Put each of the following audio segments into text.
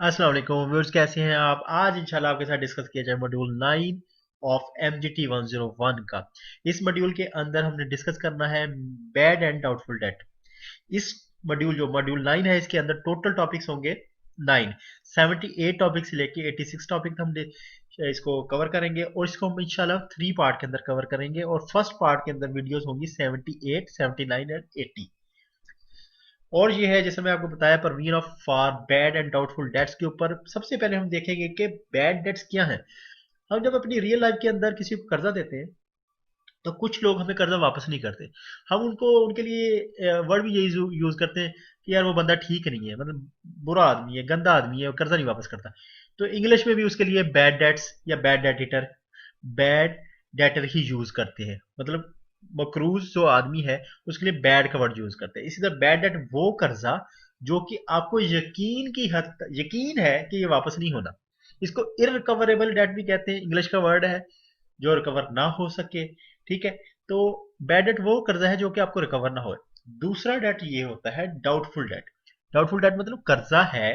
अस्सलाम वालेकुम व्यूअर्स, कैसे हैं आप। आज इंशाल्लाह आपके साथ डिस्कस किया जाए मॉड्यूल 9 ऑफ MGT 101 का। इस मॉड्यूल के अंदर हमने डिस्कस करना है बैड एंड डाउटफुल डेट। इस मॉड्यूल 9 है, इसके अंदर टोटल टॉपिक्स होंगे 9। 78 टॉपिक से लेके 86 टॉपिक हम इसको कवर करेंगे और इसको हम इंशाल्लाह 3 पार्ट के अंदर कवर करेंगे। और फर्स्ट पार्ट के अंदर वीडियोस होंगी 78, 79 एंड 80। और ये है, जैसे मैं आपको बताया, Parveen of for bad and doubtful debts के ऊपर सबसे पहले हम देखेंगे कि बैड डेट्स क्या हैं। हम जब अपनी रियल लाइफ के अंदर किसी को कर्जा देते हैं तो कुछ लोग हमें कर्जा वापस नहीं करते। हम उनको उनके लिए वर्ड भी यही यूज करते हैं कि यार वो बंदा ठीक नहीं है, मतलब बुरा आदमी है, गंदा आदमी है, वो कर्जा नहीं वापस करता। तो इंग्लिश में भी उसके लिए बैड डेट्स या बैड डेटर ही यूज करते हैं। मतलब मकरूज जो आदमी है उसके लिए बैड का वर्ड यूज करते हैं। इसी तरह बैड डेट वो कर्जा जो कि आपको यकीन है कि ये वापस नहीं होना। इसको इररिकवरेबल डेट भी कहते हैं, इंग्लिश का वर्ड है, जो रिकवर ना हो सके। ठीक है। तो बैड डेट वो कर्जा है जो कि आपको रिकवर ना हो। दूसरा डेट ये होता है डाउटफुल डेट। डाउटफुल डेट मतलब कर्जा है,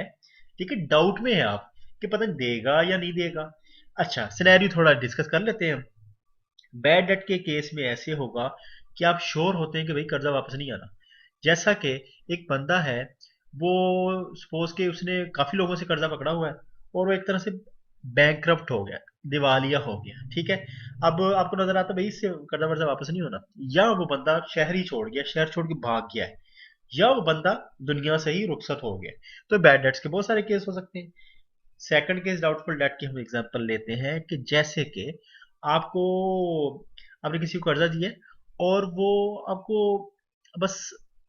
ठीक है, डाउट में है आप कि पता नहीं देगा या नहीं देगा। अच्छा, सिनेरियो थोड़ा डिस्कस कर लेते हैं। बैड डेट के केस में ऐसे होगा कि आप श्योर होते हैं कि भाई कर्जा वापस नहीं आना। जैसा कि एक बंदा है, वो सपोज के उसने काफी लोगों से कर्जा पकड़ा हुआ है और वो एक तरह से बैंकरप्ट हो गया, दिवालिया हो गया। ठीक है। अब आपको नजर आता है भाई इससे कर्जा वर्जा वापस नहीं होना, या वो बंदा शहर ही छोड़ गया, शहर छोड़ के भाग गया है, या वो बंदा दुनिया से ही रुखसत हो गया। तो बैड डेट्स के बहुत सारे केस हो सकते हैं। सेकंड केस डाउटफुल डेट की हम एग्जांपल लेते हैं कि जैसे कि आपको आपने किसी को कर्जा दिया है और वो आपको बस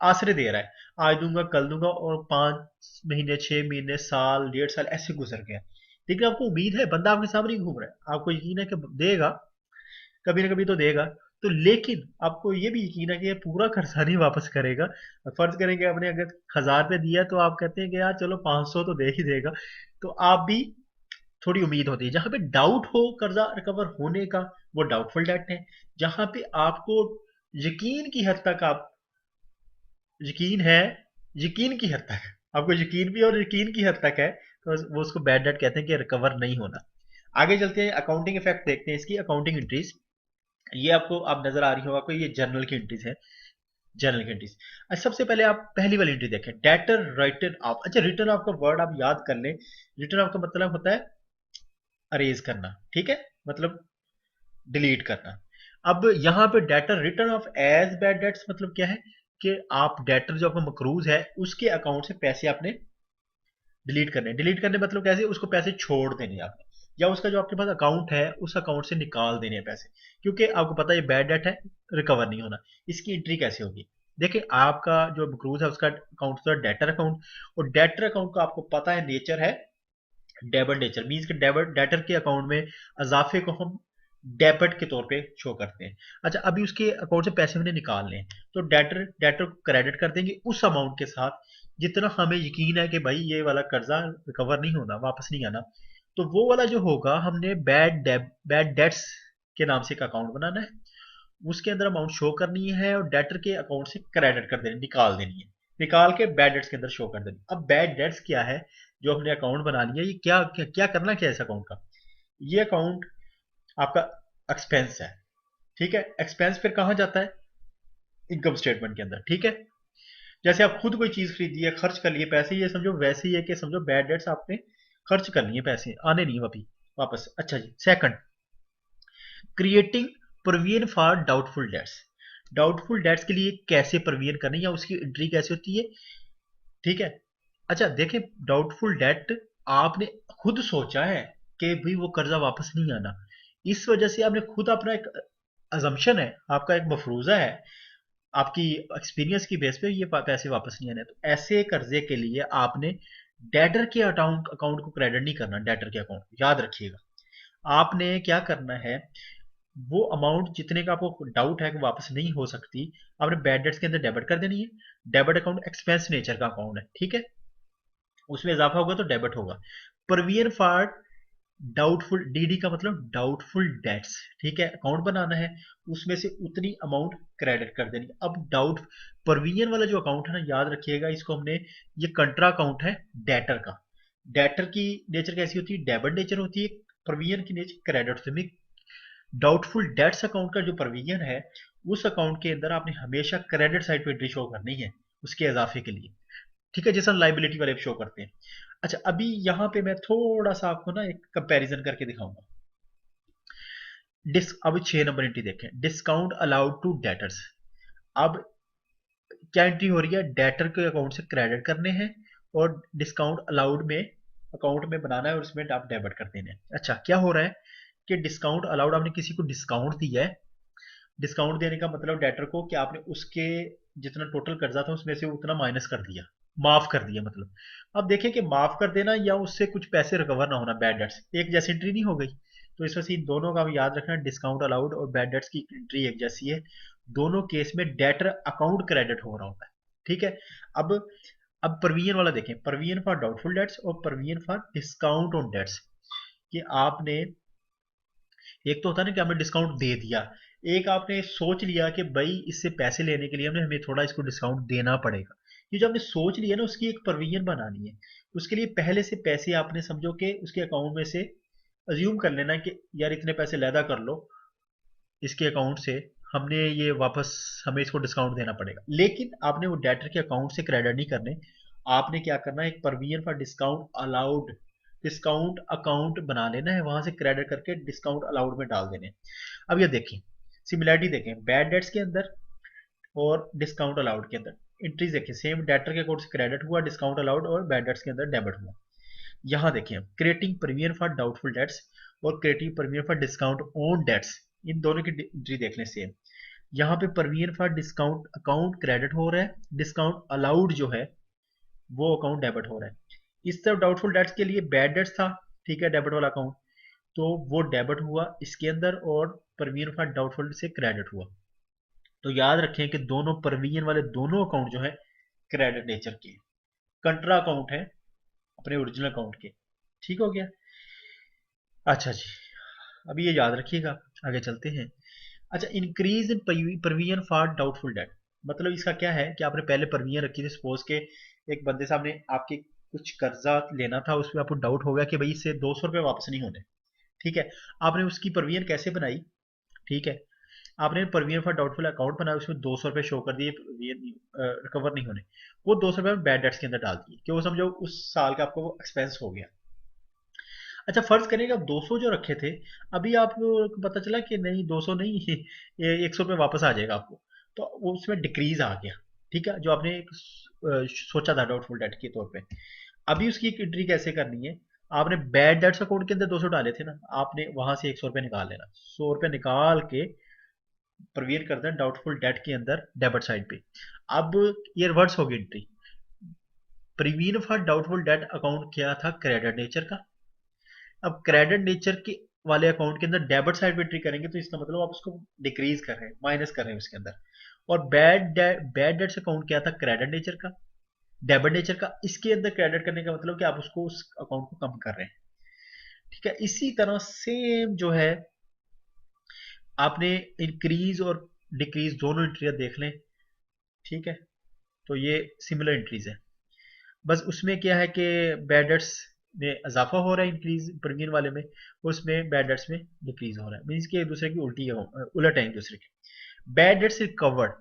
आसरे दे रहा है, आज दूंगा कल दूंगा, और 5 महीने, 6 महीने, साल, 1.5 साल ऐसे गुजर गया। लेकिन आपको उम्मीद है, बंदा आपके सामने ही घूम रहा है, आपको यकीन है कि देगा, कभी ना कभी तो देगा। तो लेकिन आपको ये भी यकीन है कि ये पूरा कर्जा नहीं वापस करेगा। फर्ज करें कि आपने अगर 1,000 रुपये दिया तो आप कहते हैं कि यार चलो 500 तो दे ही देगा। तो आप भी थोड़ी उम्मीद होती है। जहां पे डाउट हो कर्जा रिकवर होने का, वो डाउटफुल डेट है। जहां पे आपको यकीन की हद तक आप यकीन है, यकीन की हद तक आपको यकीन भी और यकीन की हद तक है, तो वो उसको बैड डेट कहते हैं कि रिकवर नहीं होना। आगे चलते हैं, अकाउंटिंग इफेक्ट देखते हैं इसकी। अकाउंटिंग एंट्रीज, ये आपको आप नजर आ रही होगा कोई, ये जर्नल की एंट्रीज है। जर्नल की एंट्रीज। अच्छा, सबसे पहले आप पहली वाली एंट्री देखें, डेटर रिटर्न ऑफ। अच्छा, रिटर्न ऑफ का वर्ड आप याद कर लें। रिटर्न ऑफ का मतलब होता है अरेज करना, ठीक है, मतलब डिलीट करना। अब यहाँ पे debtor written off as bad debts मतलब क्या है कि आप डेटर जो आपका मकरूज है उसके अकाउंट से पैसे आपने डिलीट करने। डिलीट करने मतलब कैसे, उसको पैसे छोड़ देने आपने, या उसका जो आपके पास अकाउंट है उस अकाउंट से निकाल देने हैं पैसे, क्योंकि आपको पता है ये बैड डेट है, रिकवर नहीं होना। इसकी एंट्री कैसे होगी? देखिए, आपका जो क्रूज है उसका अकाउंट तो डेटर अकाउंट, और डेटर अकाउंट का आपको पता है नेचर है डेबिट नेचर, मीन्स कि डेबिट डेटर के अकाउंट में इजाफे को हम डेबिट के तौर पे शो करते हैं। अच्छा, अभी उसके अकाउंट से पैसे हमने निकालने हैं, तो डेटर डेटर को क्रेडिट कर देंगे उस अमाउंट के साथ जितना हमें यकीन है कि भाई ये वाला कर्जा रिकवर नहीं होना, वापस नहीं आना। तो वो वाला जो होगा, हमने बैड डेट्स के नाम से एक अकाउंट बनाना है, उसके अंदर अमाउंट शो करनी है और डेटर के अकाउंट से क्रेडिट कर देनी, निकाल देनी है, निकाल के बैड डेट्स के अंदर शो कर देनी। अब बैड डेट्स क्या है जो हमने अकाउंट बना लिया, ये क्या करना क्या है इस अकाउंट का? ये अकाउंट आपका एक्सपेंस है, ठीक है। एक्सपेंस फिर कहां जाता है? इनकम स्टेटमेंट के अंदर, ठीक है। जैसे आप खुद कोई चीज खरीदी है, खर्च कर लिए पैसे, ये समझो वैसे ही है कि समझो बैड डेट्स आपने खर्च कर लिए, पैसे आने नहीं अभी वापस। अच्छा जी, second, creating provision for doubtful debts. Doubtful debts के लिए कैसे प्रोविजन करनी या उसकी एंट्री कैसे होती है, ठीक है। अच्छा देखें, डाउटफुल डेट आपने खुद सोचा है कि भाई वो कर्जा वापस नहीं आना, इस वजह से आपने खुद अपना एक अजम्पशन है, आपका एक मफरूजा है, आपकी एक्सपीरियंस की बेस पे ये पैसे वापस नहीं आने। तो ऐसे कर्जे के लिए आपने डेटर के अकाउंट अकाउंट को क्रेडिट नहीं करना, डेटर के अकाउंट याद रखिएगा। आपने क्या करना है, वो अमाउंट जितने का आपको डाउट है कि वापस नहीं हो सकती, आपने बैड डेट्स के अंदर डेबिट कर देनी है। डेबिट अकाउंट एक्सपेंस नेचर का अकाउंट है, ठीक है, उसमें इजाफा होगा तो डेबिट होगा। प्रोविजन फॉर डाउटफुल, डीडी का मतलब डाउटफुल डेट्स, ठीक है, अकाउंट बनाना है, उसमें से उतनी अमाउंट क्रेडिट कर देनी। अब डाउट प्रोविजन वाला जो अकाउंट है ना, याद रखिएगा इसको हमने, ये कंट्रा अकाउंट है डेटर का। डेटर की नेचर कैसी होती है, डेबिट नेचर होती है, प्रोविजन की नेचर क्रेडिट होती है। डाउटफुल डेट्स अकाउंट का जो प्रोविजन है, उस अकाउंट के अंदर आपने हमेशा क्रेडिट साइड पे एंट्री शो करनी है उसके इजाफे के लिए, ठीक है, जैसा लाइबिलिटी वाले शो करते हैं। अच्छा, अभी यहाँ पे मैं थोड़ा सा आपको ना एक कंपैरिजन करके दिखाऊंगा। अब 6 नंबर एंट्री देखें, डिस्काउंट अलाउड टू डेटर्स। अब क्या एंट्री हो रही है, डेटर के अकाउंट से क्रेडिट करने हैं और डिस्काउंट अलाउड में अकाउंट में बनाना है और उसमें आप डेबिट कर देने हैं। अच्छा, क्या हो रहा है कि डिस्काउंट अलाउड, आपने किसी को डिस्काउंट दिया है। डिस्काउंट देने का मतलब डेटर को कि आपने उसके जितना टोटल कर्जा था उसमें से उतना माइनस कर दिया, माफ कर दिया मतलब। अब देखें कि माफ कर देना या उससे कुछ पैसे रिकवर ना होना, बैड डेट्स एक जैसी एंट्री नहीं हो गई। तो इस वजह से इन दोनों का याद रखना, डिस्काउंट अलाउड और बैड डेट्स की एंट्री एक जैसी है। दोनों केस में डेटर अकाउंट क्रेडिट हो रहा होता है, ठीक है। अब अब प्रोविजन वाला देखें, प्रोविजन फॉर डाउटफुल डेट्स और provision for discount on debts. कि आपने, एक तो होता है ना कि आपने डिस्काउंट दे दिया, एक आपने सोच लिया कि भाई इससे पैसे लेने के लिए हमने हमें थोड़ा इसको डिस्काउंट देना पड़ेगा। ये जो आपने सोच लिया ना, उसकी एक प्रोविजन बनानी है। उसके लिए पहले से पैसे आपने समझो कि उसके अकाउंट में से अज्यूम कर लेना कि यार इतने पैसे लैदा कर लो इसके अकाउंट से, हमने ये वापस, हमें इसको डिस्काउंट देना पड़ेगा। लेकिन आपने वो डेटर के अकाउंट से क्रेडिट नहीं करने, आपने क्या करना है, एक provision for discount allowed, discount account बना लेना है, वहां से क्रेडिट करके डिस्काउंट अलाउड में डाल देने। अब ये देखें, सिमिलरिटी देखें बैड डेट्स के अंदर और डिस्काउंट अलाउड के अंदर। एंट्रीज देखें, सेम डेटर के अकाउंट से क्रेडिट हुआ डिस्काउंट अलाउड, और बैड डेट्स के अंदर डेबिट हुआ। यहाँ देखिए, creating premium for doubtful debts और creating premium for discount on debts, इन दोनों की एंट्री देख लें सेम। यहाँ पे premium for discount account credit हो रहा है, डिस्काउंट अलाउड जो है वो अकाउंट डेबिट हो रहा है। इस तरफ डाउटफुल डेट्स के लिए बैड डेट्स था, ठीक है, डेबिट वाला अकाउंट, तो वो डेबिट हुआ इसके अंदर और प्रीमियम फॉर डाउटफुल से क्रेडिट हुआ। तो याद रखें कि दोनों प्रीमियम वाले दोनों अकाउंट जो है क्रेडिट नेचर के, कंट्रा अकाउंट है अपने ओरिजिनल अकाउंट के, ठीक हो गया। अच्छा जी, अभी ये याद रखिएगा, आगे चलते हैं। अच्छा, increase in provision for doubtful date, मतलब इसका क्या है कि आपने पहले प्रोविजन रखी थी, सपोज के एक बंदे साहब ने आपके कुछ कर्जा लेना था, उसमें आपको डाउट हो गया कि भाई इससे 200 रुपये वापस नहीं होने, ठीक है। आपने उसकी प्रोविजन कैसे बनाई, ठीक है, आपने प्रोविजन फॉर डाउटफुल अकाउंट बनाया, उसमें 200 रुपये शो कर दिए रिकवर नहीं होने, वो 200 रुपये बैड डेट्स के अंदर डाल दिए कि वो समझो उस साल का आपको वो एक्सपेंस हो गया। अच्छा, फर्ज करें कि आप 200 जो रखे थे, अभी आपको पता चला कि नहीं 200 नहीं, ये 100 रुपये वापस आ जाएगा आपको, तो वो उसमें डिक्रीज आ गया, ठीक है, जो आपने सोचा था डाउटफुल डेट के तौर पे। अभी उसकी एक एंट्री कैसे करनी है, आपने बैड डेट्स अकाउंट के अंदर 200 डाले थे ना, आपने वहां से 100 रुपये निकाल लेना, 100 रुपये निकाल के प्रोविजन कर देना डाउटफुल डेट के अंदर डेबिट साइड पे। अब ये रिवर्स होगी entry, provision for doubtful debt account क्या था, क्रेडिट नेचर का। अब क्रेडिट नेचर के वाले अकाउंट के अंदर डेबिट साइड पे एंट्री करेंगे, तो इसका मतलब आप उसको डिक्रीज कर रहे हैं, माइनस कर रहे हैं उसके अंदर। और बैड डेट्स अकाउंट क्या था, क्रेडिट नेचर का, डेबिट नेचर का, इसके अंदर क्रेडिट करने का मतलब कि आप उसको उस अकाउंट को कम कर रहे हैं, ठीक है। इसी तरह सेम जो है, आपने इंक्रीज और डिक्रीज दोनों एंट्रियां देख लें, ठीक है। तो ये सिमिलर एंट्रीज है, बस उसमें क्या है कि बैड डेट्स में इजाफा हो रहा है इंक्रीज प्रीमियम वाले में, उसमें बैड डेट्स में डिक्रीज हो रहा है, मीन्स कि एक दूसरे की उल्टी है, उलट है एक दूसरे की। बैड डेट्स रिकवर्ड,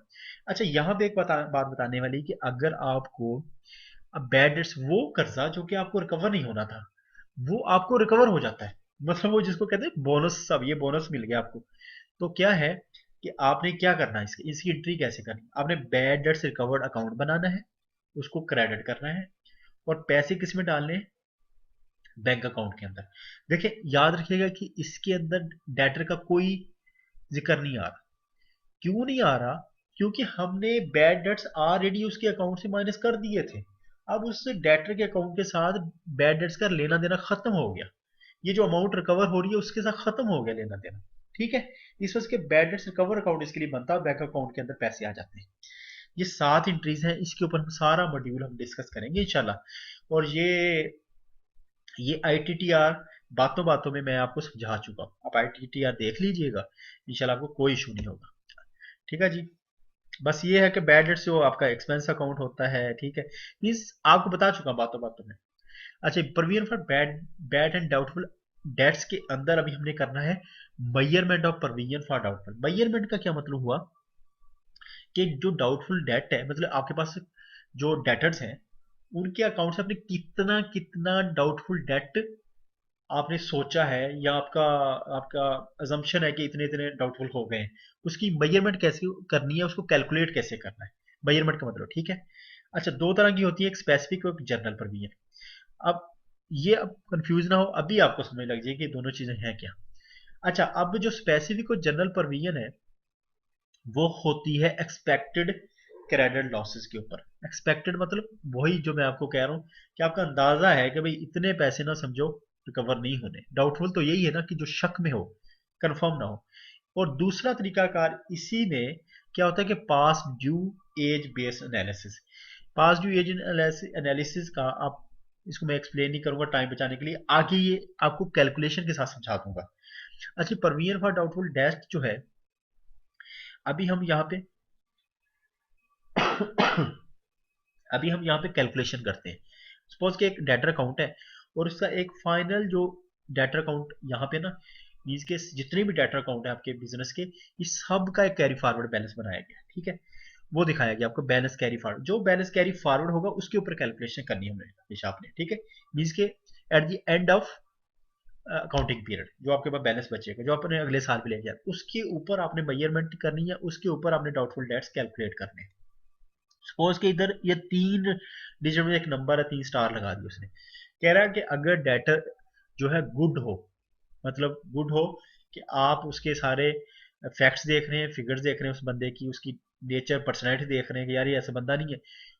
अच्छा यहाँ पे एक बात बताने वाली कि अगर आपको, अब बैड डेट्स वो कर्जा जो कि आपको रिकवर नहीं होना था, वो आपको रिकवर हो जाता है, मतलब वो जिसको कहते हैं बोनस, अब ये बोनस मिल गया आपको। तो क्या है कि आपने क्या करना है, इसकी एंट्री कैसे करनी है, आपने बैड डेट्स रिकवर्ड अकाउंट बनाना है, उसको क्रेडिट करना है और पैसे किस में डालने हैं, बैंक अकाउंट के अंदर। देखिए याद रखिएगा कि इसके अंदर डेटर का कोई जिक्र नहीं आ रहा। क्यों नहीं आ रहा, क्योंकि हमने बैड डेट्स ऑलरेडी उसके अकाउंट से माइनस कर दिए थे। अब उस डेटर के अकाउंट के साथ बैड डेट्स का लेना देना खत्म हो गया, ये जो अमाउंट रिकवर हो रही है उसके साथ खत्म हो गया लेना देना, ठीक है। इस वजह के बैड डेट्स रिकवर अकाउंट इसके लिए बनता है, बैंक अकाउंट के अंदर पैसे आ जाते हैं। ये 7 एंट्रीज हैं, इसके ऊपर हम सारा मॉड्यूल हम डिस्कस करेंगे इंशाल्लाह। और ये ITTR बातों बातों में मैं आपको समझा चुका हूँ, आप ITTR देख लीजिएगा, इंशाल्लाह आपको कोई इशू नहीं होगा, ठीक है जी। बस ये है कि बैड डेट्स जो आपका एक्सपेंस अकाउंट होता है, ठीक है, मीन्स आपको बता चुका हूँ बातों बातों में। अच्छा, provision for bad and doubtful debts के अंदर अभी हमने करना है measurement of provision for doubtful. Measurement का क्या मतलब हुआ कि जो डाउटफुल डेट है, मतलब आपके पास जो डेटर्स हैं उनके अकाउंट से आपने कितना कितना डाउटफुल डेट आपने सोचा है, या आपका आपका अजम्पशन है कि इतने इतने डाउटफुल हो गए हैं, उसकी मेजरमेंट कैसे करनी है, उसको कैलकुलेट कैसे करना है, मेजरमेंट का मतलब, ठीक है। अच्छा, दो तरह की होती है, एक स्पेसिफिक और एक जनरल प्रोविजन। अब ये अब कंफ्यूज ना हो, अभी आपको समझ लग जाए कि दोनों चीजें हैं क्या। अच्छा, अब जो स्पेसिफिक और जनरल प्रोविजन है वो होती है एक्सपेक्टेड क्रेडिट लॉसेस के ऊपर। एक्सपेक्टेड मतलब वही जो मैं आपको कह रहा हूँ कि आपका अंदाजा है कि भाई इतने पैसे ना समझो रिकवर नहीं होने। डाउटफुल तो यही है ना कि जो शक में हो, कंफर्म ना हो। और दूसरा तरीकाकार इसी में क्या होता है कि पास ड्यू एज बेस्ड एनालिसिस। पास ड्यू एज एनालिसिस का आप, इसको मैं एक्सप्लेन नहीं करूंगा टाइम बचाने के लिए, आगे ये आपको कैलकुलेशन के साथ समझा दूंगा। अच्छा, प्रोविजन फॉर डाउटफुल डेट जो है, अभी हम यहाँ पे अभी हम यहाँ पे कैलकुलेशन करते हैं। सपोज कि एक डेटर अकाउंट है और उसका एक फाइनल जो डेटर अकाउंट यहाँ पे ना, मींस के जितने भी डेटर अकाउंट है आपके बिजनेस के, इस सब का एक कैरी फॉरवर्ड बैलेंस बनाया गया, ठीक है। वो दिखाया गया आपको बैलेंस कैरी फॉरवर्ड, जो बैलेंस कैरी फॉरवर्ड होगा उसके ऊपर कैलकुलेशन करनी है हमने हमेशा आपने, ठीक है। मींस के at the end of accounting period जो आपके पास बैलेंस बचेगा, जो आपने अगले साल भी ले जाए, उसके ऊपर आपने मेजरमेंट करनी है, उसके ऊपर आपने डाउटफुल डेट्स कैलकुलेट करने हैं। सपोज के इधर ये 3 डिजिट में एक नंबर है, 3 स्टार लगा दिया उसने। कह रहा है कि अगर डेटर जो है गुड हो, मतलब गुड हो कि आप उसके सारे फैक्ट्स देख रहे हैं, फिगर्स देख रहे हैं उस बंदे की, उसकी नेचर पर्सनैलिटी देख रहे हैं कि यार ये ऐसा बंदा नहीं है,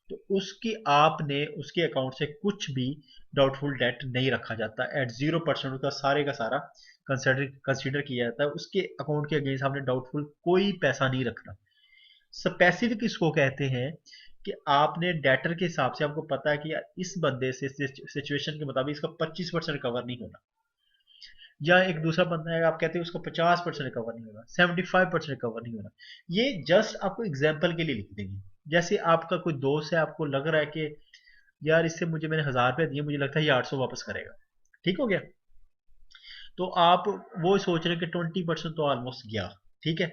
तो उसकी आपने उसके अकाउंट से कुछ भी डाउटफुल डेट नहीं रखा जाता। एट 0% उसका सारे का सारा कंसिडर किया जाता है, उसके अकाउंट के अगेंस्ट आपने डाउटफुल कोई पैसा नहीं रखना। स्पेसिफिक इसको कहते हैं कि आपने डेटर के हिसाब से आपको पता है कि यार इस बंदे से सिचुएशन के मुताबिक इसका 25% कवर नहीं होना, या एक दूसरा बंदा है आप कहते हैं उसका 50% कवर नहीं होना, 75% कवर नहीं होना। ये जस्ट आपको एग्जाम्पल के लिए लिख देंगे। जैसे आपका कोई दोस्त है, आपको लग रहा है कि यार इससे मुझे मैंने 1000 रुपये दिए, मुझे लगता है ये 800 वापस करेगा, ठीक हो गया। तो आप वो सोच रहे हैं कि 20% तो ऑलमोस्ट गया, ठीक है।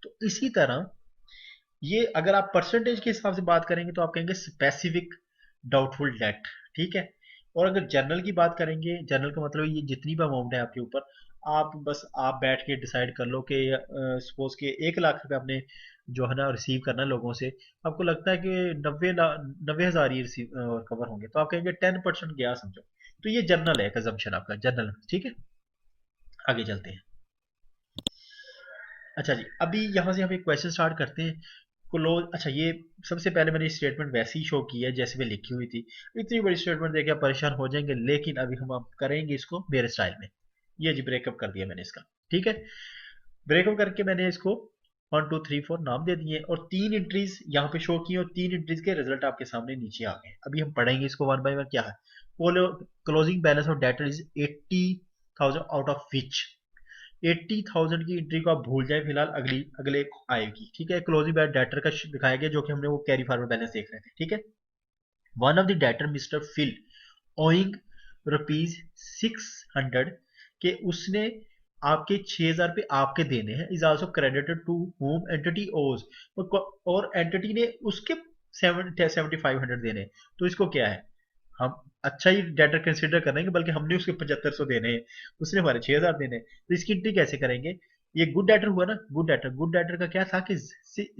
तो इसी तरह ये अगर आप परसेंटेज के हिसाब से बात करेंगे तो आप कहेंगे स्पेसिफिक डाउटफुल डेट, ठीक है। और अगर जनरल की बात करेंगे, जनरल का मतलब ये जितनी भी अमाउंट है आपके ऊपर, आप बस आप बैठ के डिसाइड कर लो कि सपोज के 1 लाख रुपए आपने जो है ना रिसीव करना है लोगों से, आपको लगता है कि 90,000 ही रिसीव कवर होंगे, तो आप कहेंगे 10% गया समझो। तो ये जनरल है, कंजम्पशन आपका जनरल, ठीक है। आगे चलते हैं। अच्छा जी, अभी यहाँ से हम एक क्वेश्चन स्टार्ट करते हैं। क्लोज, अच्छा ये सबसे पहले मैंने स्टेटमेंट वैसे ही शो की है जैसे मैं लिखी हुई थी। इतनी बड़ी स्टेटमेंट देख के आप परेशान हो जाएंगे, लेकिन अभी हम आप करेंगे इसको मेरे स्टाइल में। ये जी ब्रेकअप कर दिया मैंने इसका, ठीक है। ब्रेकअप करके मैंने इसको 1 2 3 4 नाम दे दिए और 3 एंट्रीज यहाँ पे शो की और 3 एंट्रीज के रिजल्ट आपके सामने नीचे आ गए। अभी हम पढ़ेंगे इसको वन बाय वन क्या है। Closing balance of debtor is 80,000 out of which 80,000 की एंट्री को आप भूल जाए फिलहाल, अगली अगले आएगी, ठीक है। क्लोजिंग बैलेंस डेटर का दिखाया गया जो कि हमने वो कैरी फॉरवर्ड बैलेंस देख रहे थे, ठीक है। One of the debtor mister Phil owing ₹600 के उसने आपके 6,000 रुपये आपके देने हैं, is also credited to home entity owes, और एंटिटी ने उसके 7,500 देने हैं। तो इसको क्या है, हम अच्छा ही डेटर कंसिडर करेंगे, बल्कि हमने उसके 7500 देने हैं, उसने हमारे 6,000 देने हैं। तो इसकी एंट्री कैसे करेंगे। ये गुड डेटर हुआ ना, गुड डेटर का क्या था कि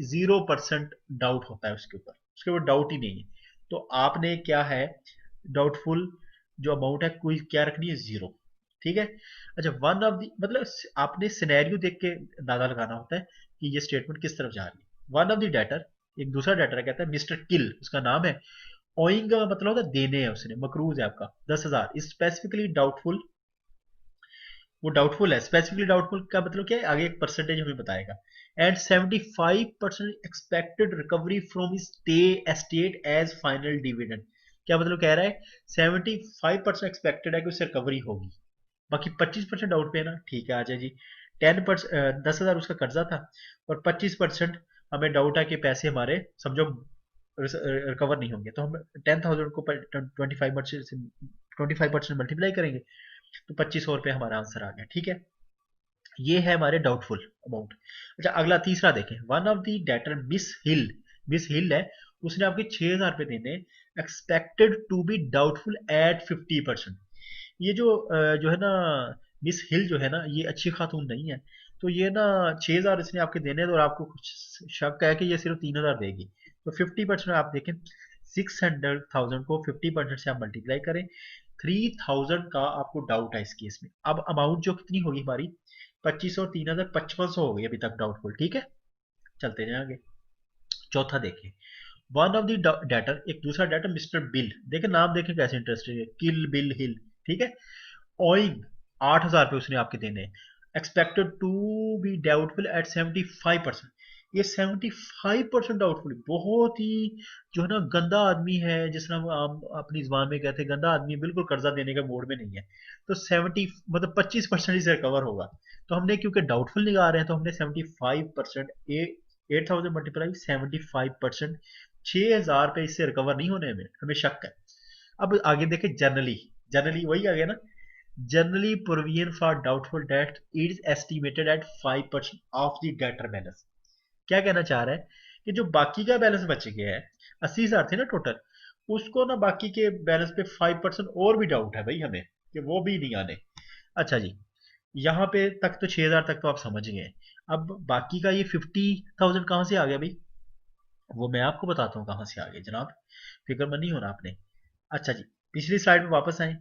0% डाउट होता है उसके ऊपर डाउट ही नहीं है। तो आपने क्या है, डाउटफुल जो अमाउंट है कोई क्या रखनी है, 0, ठीक है। अच्छा, वन ऑफ द मतलब आपने सिनेरियो देख के अंदाजा लगाना होता है कि ये स्टेटमेंट किस तरफ जा रही है। वन ऑफ द डेटर, एक दूसरा डेटर है, कहता है मिस्टर किल उसका नाम है, ओइंग का मतलब होता है देने हैं उसने, मकरूज है आपका 10,000, इस स्पेसिफिकली डाउटफुल, वो डाउटफुल है। स्पेसिफिकली डाउटफुल का मतलब क्या है, आगे एक परसेंटेज हमें बताएगा। And 75% expected recovery from stay estate as final dividend. क्या मतलब कह रहा है, 75% एक्सपेक्टेड है कि उससे रिकवरी होगी, बाकी 25% डाउट पे है ना, ठीक है। आजा जी, 10%, 10,000 उसका कर्जा था और 25% हमें डाउट है कि पैसे हमारे समझो रिकवर नहीं होंगे, तो हम 10,000 को 25% 25% मल्टीप्लाई करेंगे तो 2500 हमारा आंसर आ गया। ठीक है, ये है हमारे डाउटफुल अमाउंट। अच्छा, अगला तीसरा देखें। One of the debtor Miss Hill है, उसने आपके 6000 देने, expected to be doubtful at 50%। ये जो है ना, मिस हिल जो है ना, ये अच्छी खातून नहीं है। तो ये ना 6000 इसने आपके देने हैं, तो आपको कुछ शक है कि ये सिर्फ 3000 देगी। तो 50% आप देखें, 600,000 को 50% से आप मल्टीप्लाई करें, 3000 का आपको डाउट है इस केस में। अब अमाउंट जो कितनी होगी हमारी, 2500 और 3000, 5500 हो गई अभी तक डाउटफुल। ठीक है, चलते जाएं आगे। चौथा देखें। वन ऑफ द डेटर, एक दूसरा डेटर मिस्टर बिल, देखें नाम देखें कैसे इंटरेस्टिंग है, किल बिल हिल। ठीक है, ओइंग 8000 उसने आपके देने, expected to be doubtful at 75%। ये 75% डाउटफुल बहुत ही जो है ना गंदा आदमी है, जिस तरह हम अपनी जुबान में कहते हैं गंदा आदमी, बिल्कुल कर्जा देने का मूड में नहीं है। तो 70 मतलब 25% से रिकवर होगा। तो हमने क्योंकि डाउटफुल निकाल रहे हैं, तो हमने 75%, 8000 मल्टीप्लाई 75%, 6000 पे इससे रिकवर नहीं होने में हमें शक है। अब आगे देखें, जनरली जनरली वही आ गया ना, generally provision for doubtful debt is estimated at 5% of the debtor balance। क्या कहना चाह रहा है कि जो बाकी का बैलेंस बच गया है, 80,000 थे ना टोटल, उसको ना बाकी के बैलेंस पे 5% और भी डाउट है भाई हमें कि वो भी नहीं आने। अच्छा जी, यहाँ पे तक तो 6000 तक तो आप समझ गए। अब बाकी का ये 50,000 कहाँ से आ गया भाई, वो मैं आपको बताता हूँ कहाँ से आ गया जनाब, फिक्रमंद नहीं होना आपने। अच्छा जी, पिछली स्लाइड में वापस आए।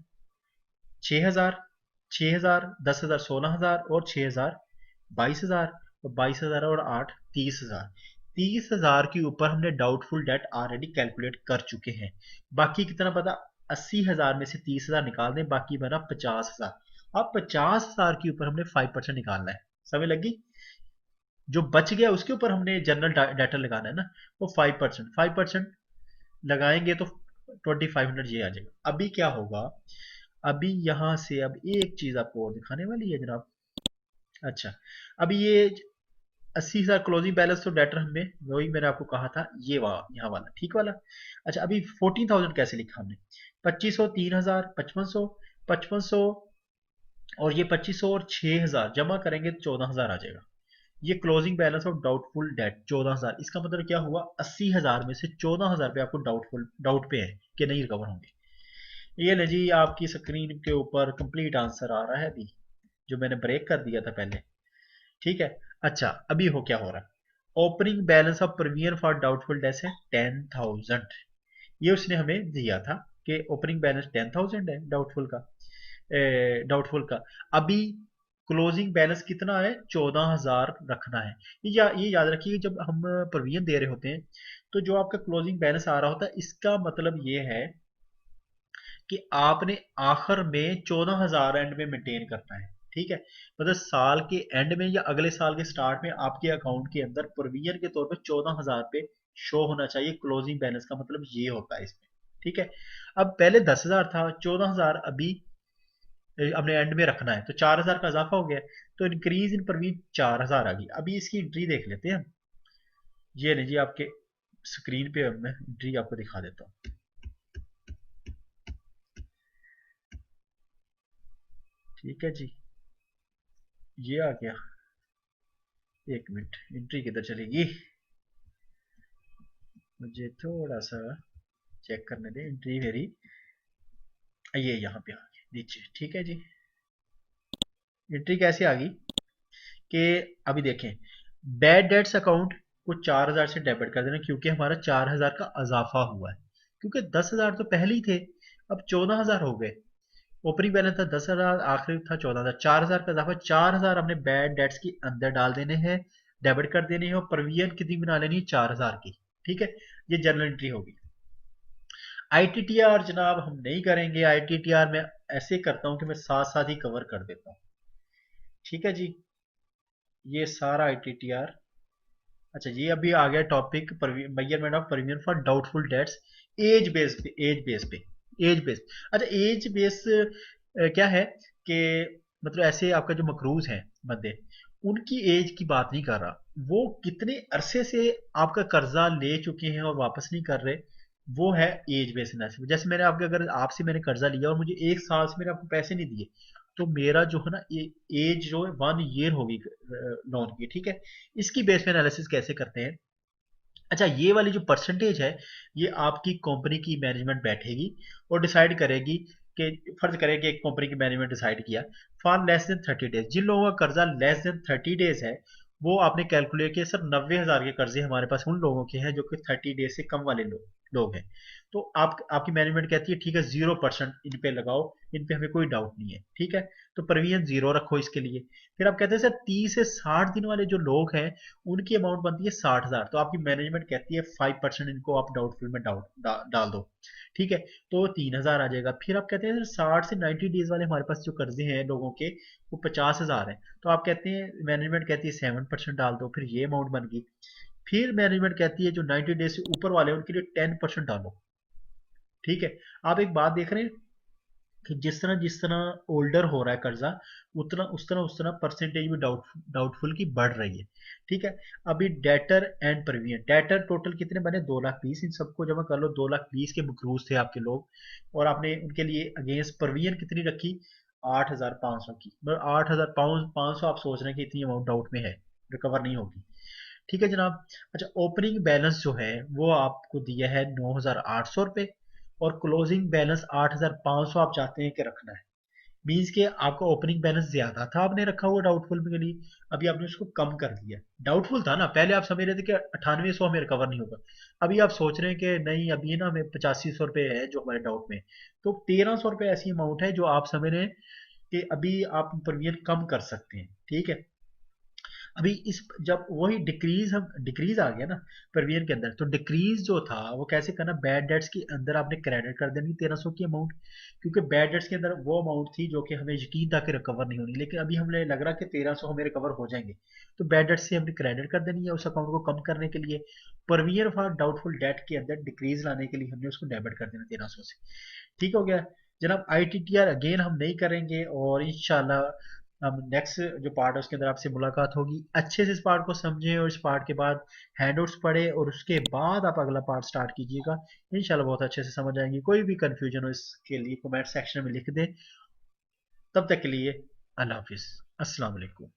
6000, 6000, 10,000, 16,000 और 6000, 22,000, और 22,000 और 8, 30,000। 30,000 के ऊपर हमने डाउटफुल डेट ऑलरेडी कैलकुलेट कर चुके हैं। बाकी कितना पता, 80,000 में से 30,000 निकाल दें, बाकी बना 50,000। अब 50,000 के ऊपर हमने 5% निकालना है। समझ लगी, जो बच गया उसके ऊपर हमने जनरल डाटा लगाना है ना, वो 5%, 5% लगाएंगे तो 2500 ये आ जाएगा। अभी क्या होगा, अभी यहां से अब एक चीज आपको और दिखाने वाली है जनाब। अच्छा, अभी ये 80,000 क्लोजिंग बैलेंस तो डेटर हमें वही मैंने आपको कहा था, ये यहाँ वाला ठीक वाला। अच्छा, अभी 14,000 कैसे लिखा हमने, 2500, 3,000, 5500, 5500 और ये 2500 और 6,000 जमा करेंगे तो 14,000 आ जाएगा। ये closing balance of doubtful debt 14,000। इसका मतलब क्या हुआ, 80,000 में से 14,000 पे आपको डाउट पे है कि नहीं रिकवर होंगे। ये ले जी, आपकी स्क्रीन के ऊपर कंप्लीट आंसर आ रहा है अभी, जो मैंने ब्रेक कर दिया था पहले। ठीक है, अच्छा अभी हो क्या हो रहा है, opening balance of premium for doubtful dates है 10,000। ये उसने हमें दिया था कि ओपनिंग बैलेंस 10,000 है डाउटफुल का। अभी क्लोजिंग बैलेंस कितना है, 14,000 रखना है। ये याद रखिए, जब हम प्रीमियम दे रहे होते हैं तो जो आपका क्लोजिंग बैलेंस आ रहा होता है, इसका मतलब ये है कि आपने आखिर में 14,000 एंड में मेंटेन करना है। ठीक है, मतलब साल के एंड में या अगले साल के स्टार्ट में आपके अकाउंट के अंदर प्रोविजन के तौर पे 14,000 पे शो होना चाहिए। क्लोजिंग बैलेंस का मतलब ये होता है इसमें। ठीक है, अब पहले 10,000 था, 14,000 अभी अपने एंड में रखना है, तो 4,000 का इजाफा हो गया, तो इंक्रीज इन प्रोविजन 4,000 आ गई। अभी इसकी एंट्री देख लेते हैं। ये नहीं जी, आपके स्क्रीन पे मैं एंट्री आपको दिखा देता हूँ। ठीक है जी, ये आ गया। एक मिनट, एंट्री किधर चलेगी, मुझे थोड़ा सा चेक करने दें। एंट्री मेरी ये यहाँ पे आ गई नीचे। ठीक है जी, एंट्री कैसे आ गई कि अभी देखें, बैड डेट्स अकाउंट को 4,000 से डेबिट कर देना, क्योंकि हमारा 4,000 का इजाफा हुआ है, क्योंकि 10,000 तो पहले ही थे, अब 14,000 हो गए। ओपनिंग बैलेंस था 10,000, आखिरी था 14,000, 4,000 का इजाफा, 4,000 हमने बैड डेट्स के अंदर डाल देने हैं, डेबिट कर देने हैं, और प्रोविजन कितनी बना लेनी है, 4,000 की। ठीक है, ये जनरल एंट्री होगी। आईटीटीआर जनाब हम नहीं करेंगे, आईटीटीआर मैं ऐसे करता हूं कि मैं साथ साथ ही कवर कर देता हूं। ठीक है जी, ये सारा आईटीटीआर। अच्छा, ये अभी आ गया topic, measurement of premium for doubtful debts, age base पे, एज बेस। अच्छा, एज बेस क्या है कि मतलब ऐसे आपका जो मकरूज है बंदे, उनकी एज की बात नहीं कर रहा, वो कितने अरसे से आपका कर्जा ले चुके हैं और वापस नहीं कर रहे, वो है एज बेस्ड एनालिसिस। जैसे मैंने आपके अगर आपसे मैंने कर्जा लिया और मुझे 1 साल से मैंने आपको पैसे नहीं दिए, तो मेरा जो है ना एज जो है 1 ईयर होगी लोन की, ठीक है। इसकी बेस पे एनालिसिस कैसे करते हैं? अच्छा, ये वाली जो परसेंटेज है, ये आपकी कंपनी की मैनेजमेंट बैठेगी और डिसाइड करेगी कि फर्ज करें कि एक कंपनी की मैनेजमेंट डिसाइड किया फॉर लेस देन 30 डेज, जिन लोगों का कर्जा लेस देन 30 डेज है, वो आपने कैलकुलेट किया सर 90,000 के कर्जे हमारे पास उन लोगों के हैं जो कि 30 डेज से कम वाले लोग हैं। तो आपकी मैनेजमेंट कहती है ठीक है 0% इन पे लगाओ, इन पे हमें कोई डाउट नहीं है, ठीक है। तो प्रोविजन 0 रखो इसके लिए। फिर आप कहते हैं सर 30 से 60 दिन वाले जो लोग हैं उनकी अमाउंट बनती है 60,000, तो आपकी मैनेजमेंट कहती है 5% इनको आप डाउटफुल में डाल दो, ठीक है। तो 3,000 आ जाएगा। फिर आप कहते हैं 60 से 90 डेज वाले हमारे पास जो कर्जे हैं लोगों के, वो 50,000 है, तो आप कहते हैं मैनेजमेंट कहती है 7% डाल दो, फिर ये अमाउंट बन गई। फिर मैनेजमेंट कहती है जो 90 डेज से ऊपर वाले हैं उनके लिए 10% डालो, ठीक है। आप एक बात देख रहे हैं कि जिस तरह ओल्डर हो रहा है कर्जा, उतना उस तरह परसेंटेज भी डाउटफुल की बढ़ रही है, ठीक है। अभी डेटर एंड प्रीवियन, डेटर टोटल कितने बने 2,20,000, इन सबको जमा कर लो, 2,20,000 के मकरूज थे आपके लोग, और आपने उनके लिए अगेंस्ट प्रीवियन कितनी रखी 8,500 की, मतलब 8,500 आप सोच रहे हैं कि इतनी अमाउंट डाउट में है, रिकवर नहीं होगी, ठीक है जनाब। अच्छा, ओपनिंग बैलेंस जो है वो आपको दिया है 9,800 रुपये, और क्लोजिंग बैलेंस 8,500 आप चाहते हैं कि रखना है। मीन्स के आपका ओपनिंग बैलेंस ज्यादा था आपने रखा हुआ डाउटफुल के लिए, अभी आपने उसको कम कर दिया। डाउटफुल था ना पहले, आप समझ रहे थे कि 9800 हमें रिकवर नहीं होगा, अभी आप सोच रहे हैं कि नहीं अभी ना हमें 8500 रुपये है जो हमारे डाउट में है। तो 1,300 रुपये ऐसी अमाउंट है जो आप समझ रहे हैं कि अभी आप प्रीमियम कम कर सकते हैं, ठीक है। अभी इस जब वही डिक्रीज हम डिक्रीज आ गया ना प्रीमियम के अंदर, तो डिक्रीज जो था वो कैसे करना, बैड डेट्स के अंदर आपने क्रेडिट कर देनी 1,300 की अमाउंट, क्योंकि बैड डेट्स के अंदर वो अमाउंट थी जो कि हमें यकीन था कि रिकवर नहीं होनी, लेकिन अभी हमें लग रहा कि 1,300 हमें रिकवर हो जाएंगे, तो बैड डेट्स से हमने क्रेडिट कर देनी है उस अकाउंट को कम करने के लिए। प्रीमियम फॉर डाउटफुल डेट के अंदर डिक्रीज लाने के लिए हमने उसको डेबिट कर देना 1,300 से, ठीक हो गया जनाब। ITTR अगेन हम नहीं करेंगे, और इंशाल्लाह हम नेक्स्ट जो पार्ट है उसके अंदर आपसे मुलाकात होगी। अच्छे से इस पार्ट को समझें और इस पार्ट के बाद हैंडआउट्स पढ़ें, और उसके बाद आप अगला पार्ट स्टार्ट कीजिएगा, इंशाल्लाह बहुत अच्छे से समझ आएंगे। कोई भी कंफ्यूजन हो इसके लिए कमेंट सेक्शन में लिख दें। तब तक के लिए अल्लाह हाफिज़, अस्सलाम वालेकुम।